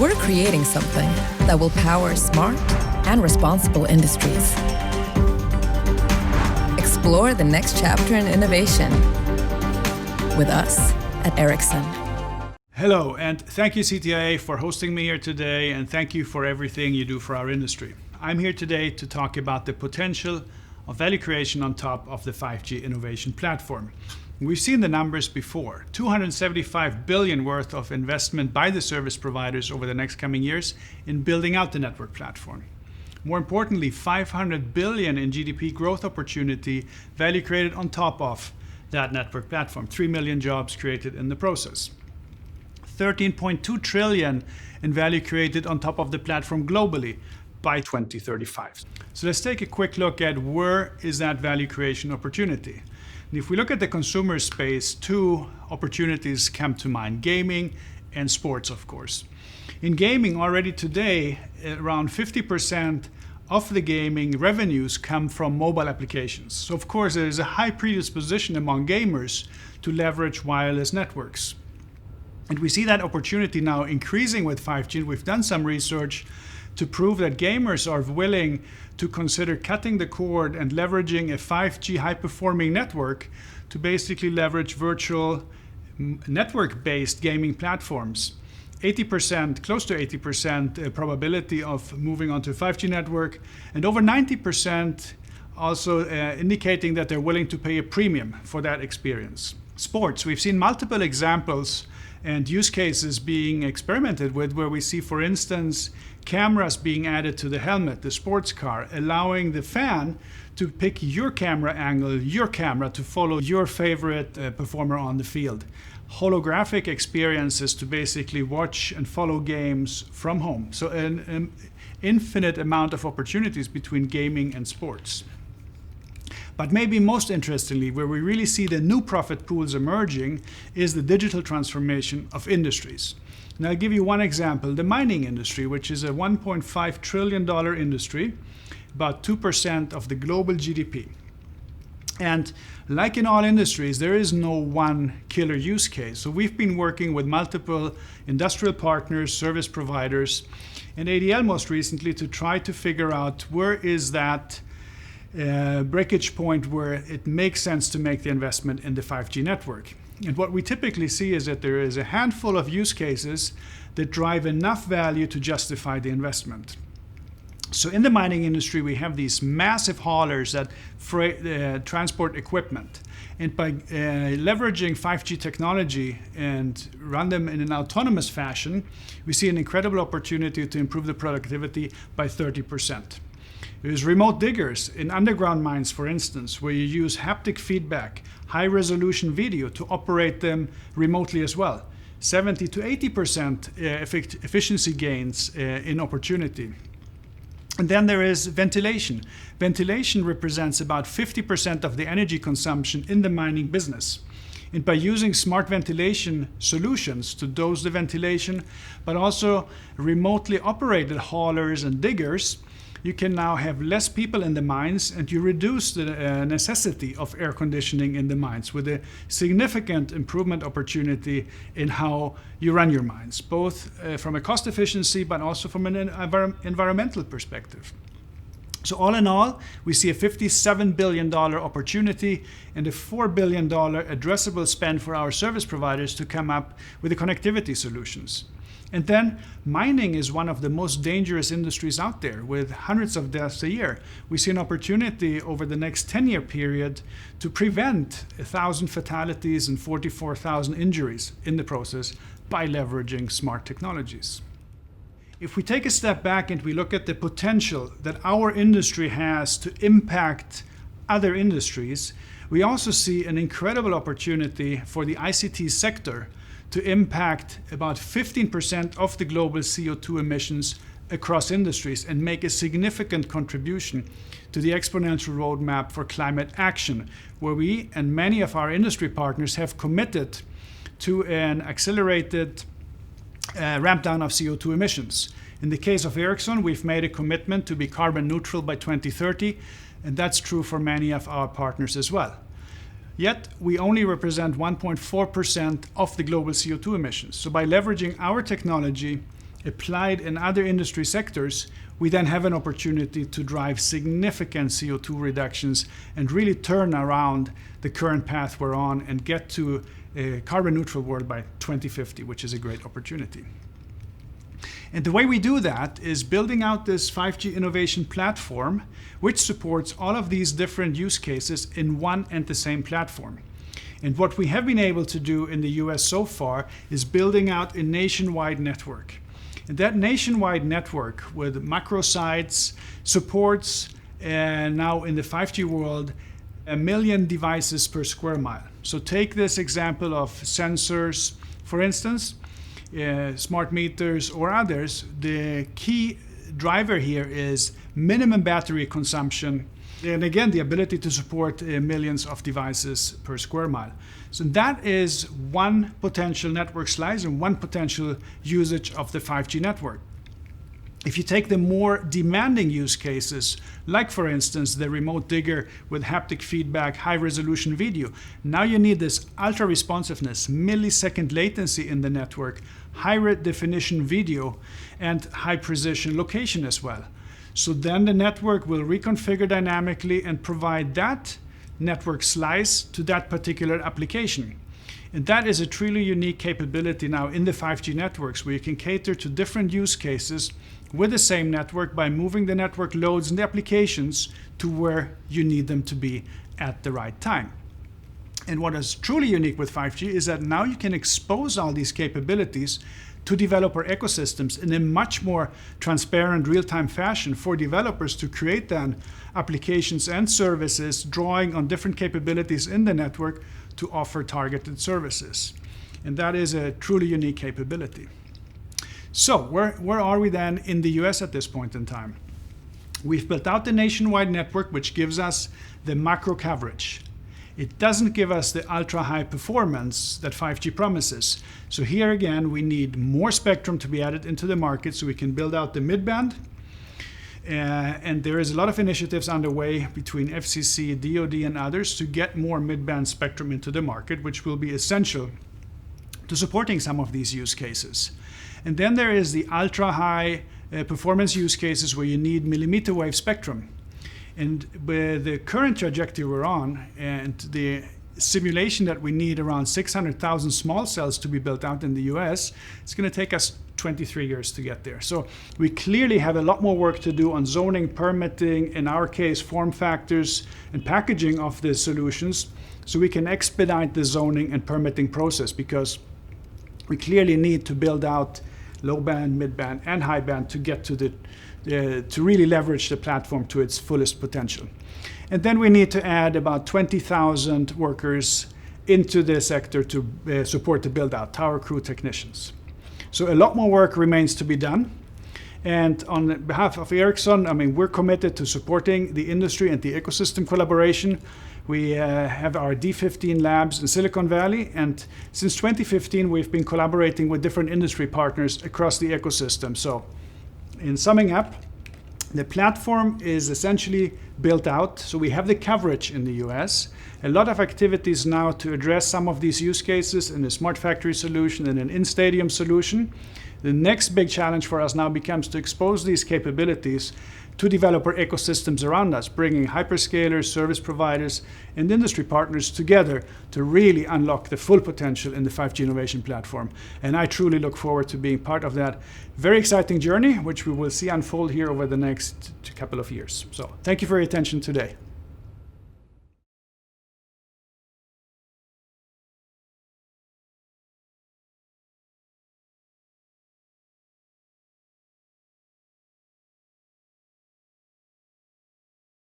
We're creating something that will power smart and responsible industries. Explore the next chapter in innovation with us at Ericsson. Hello, and thank you CTIA for hosting me here today, and thank you for everything you do for our industry. I'm here today to talk about the potential of value creation on top of the 5G innovation platform. We've seen the numbers before, 275 billion worth of investment by the service providers over the next coming years in building out the network platform. More importantly, 500 billion in GDP growth opportunity value created on top of that network platform, 3 million jobs created in the process. 13.2 trillion in value created on top of the platform globally by 2035. So let's take a quick look at where is that value creation opportunity. And if we look at the consumer space, two opportunities come to mind: gaming and sports, of course. In gaming already today, around 50% of the gaming revenues come from mobile applications. So of course there is a high predisposition among gamers to leverage wireless networks. And we see that opportunity now increasing with 5G. We've done some research to prove that gamers are willing to consider cutting the cord and leveraging a 5G high-performing network to basically leverage virtual network-based gaming platforms. 80%, close to 80% probability of moving onto a 5G network, and over 90% also indicating that they're willing to pay a premium for that experience. Sports, we've seen multiple examples and use cases being experimented with, where we see, for instance, cameras being added to the helmet, the sports car, allowing the fan to pick your camera angle, your camera, to follow your favorite performer on the field. Holographic experiences to basically watch and follow games from home. So an infinite amount of opportunities between gaming and sports. But maybe most interestingly, where we really see the new profit pools emerging, is the digital transformation of industries. And I'll give you one example: the mining industry, which is a $1.5 trillion industry, about 2% of the global GDP. And like in all industries, there is no one killer use case. So we've been working with multiple industrial partners, service providers, and ADL most recently, to try to figure out where is that breakage point where it makes sense to make the investment in the 5G network. And what we typically see is that there is a handful of use cases that drive enough value to justify the investment. So in the mining industry, we have these massive haulers that transport equipment. And by leveraging 5G technology and run them in an autonomous fashion, we see an incredible opportunity to improve the productivity by 30%. There's remote diggers in underground mines, for instance, where you use haptic feedback, high-resolution video to operate them remotely as well. 70 to 80% efficiency gains in opportunity. And then there is ventilation. Ventilation represents about 50% of the energy consumption in the mining business. And by using smart ventilation solutions to dose the ventilation, but also remotely operated haulers and diggers, you can now have less people in the mines, and you reduce the necessity of air conditioning in the mines, with a significant improvement opportunity in how you run your mines, both from a cost efficiency but also from an environmental perspective. So all in all, we see a $57 billion opportunity and a $4 billion addressable spend for our service providers to come up with the connectivity solutions. And then mining is one of the most dangerous industries out there, with hundreds of deaths a year. We see an opportunity over the next 10-year period to prevent 1,000 fatalities and 44,000 injuries in the process by leveraging smart technologies. If we take a step back and we look at the potential that our industry has to impact other industries, we also see an incredible opportunity for the ICT sector to impact about 15% of the global CO2 emissions across industries and make a significant contribution to the exponential roadmap for climate action, where we and many of our industry partners have committed to an accelerated ramp down of CO2 emissions. In the case of Ericsson, we've made a commitment to be carbon neutral by 2030, and that's true for many of our partners as well. Yet, we only represent 1.4% of the global CO2 emissions. So by leveraging our technology applied in other industry sectors, we then have an opportunity to drive significant CO2 reductions and really turn around the current path we're on and get to a carbon neutral world by 2050, which is a great opportunity. And the way we do that is building out this 5G innovation platform, which supports all of these different use cases in one and the same platform. And what we have been able to do in the US so far is building out a nationwide network. And that nationwide network with macro sites supports now in the 5G world 1 million devices per square mile. So take this example of sensors, for instance, smart meters or others. The key driver here is minimum battery consumption, and again, the ability to support millions of devices per square mile. So that is one potential network slice and one potential usage of the 5G network. If you take the more demanding use cases, like for instance, the remote digger with haptic feedback, high resolution video, now you need this ultra responsiveness, millisecond latency in the network, high definition video, and high precision location as well. So then the network will reconfigure dynamically and provide that network slice to that particular application. And that is a truly unique capability now in the 5G networks, where you can cater to different use cases with the same network by moving the network loads and the applications to where you need them to be at the right time. And what is truly unique with 5G is that now you can expose all these capabilities to developer ecosystems in a much more transparent, real-time fashion for developers to create then applications and services drawing on different capabilities in the network to offer targeted services. And that is a truly unique capability. So where are we then in the US at this point in time? We've built out the nationwide network, which gives us the macro coverage. It doesn't give us the ultra high performance that 5G promises. So here again, we need more spectrum to be added into the market so we can build out the mid-band. And there is a lot of initiatives underway between FCC, DoD, and others to get more mid-band spectrum into the market, which will be essential to supporting some of these use cases. And then there is the ultra high performance use cases where you need millimeter wave spectrum. And with the current trajectory we're on and the simulation that we need around 600,000 small cells to be built out in the US, it's going to take us 23 years to get there. So we clearly have a lot more work to do on zoning, permitting, in our case, form factors and packaging of the solutions so we can expedite the zoning and permitting process, because we clearly need to build out low band, mid band, and high band to get to to really leverage the platform to its fullest potential. And then we need to add about 20,000 workers into the sector to support the build out, tower crew technicians. So a lot more work remains to be done. And on behalf of Ericsson, we're committed to supporting the industry and the ecosystem collaboration. We have our D15 labs in Silicon Valley, and since 2015, we've been collaborating with different industry partners across the ecosystem. So in summing up, the platform is essentially built out. So we have the coverage in the US, a lot of activities now to address some of these use cases in a smart factory solution and an in-stadium solution. The next big challenge for us now becomes to expose these capabilities to developer ecosystems around us, bringing hyperscalers, service providers, and industry partners together to really unlock the full potential in the 5G innovation platform. And I truly look forward to being part of that very exciting journey, which we will see unfold here over the next couple of years. So thank you for your attention today.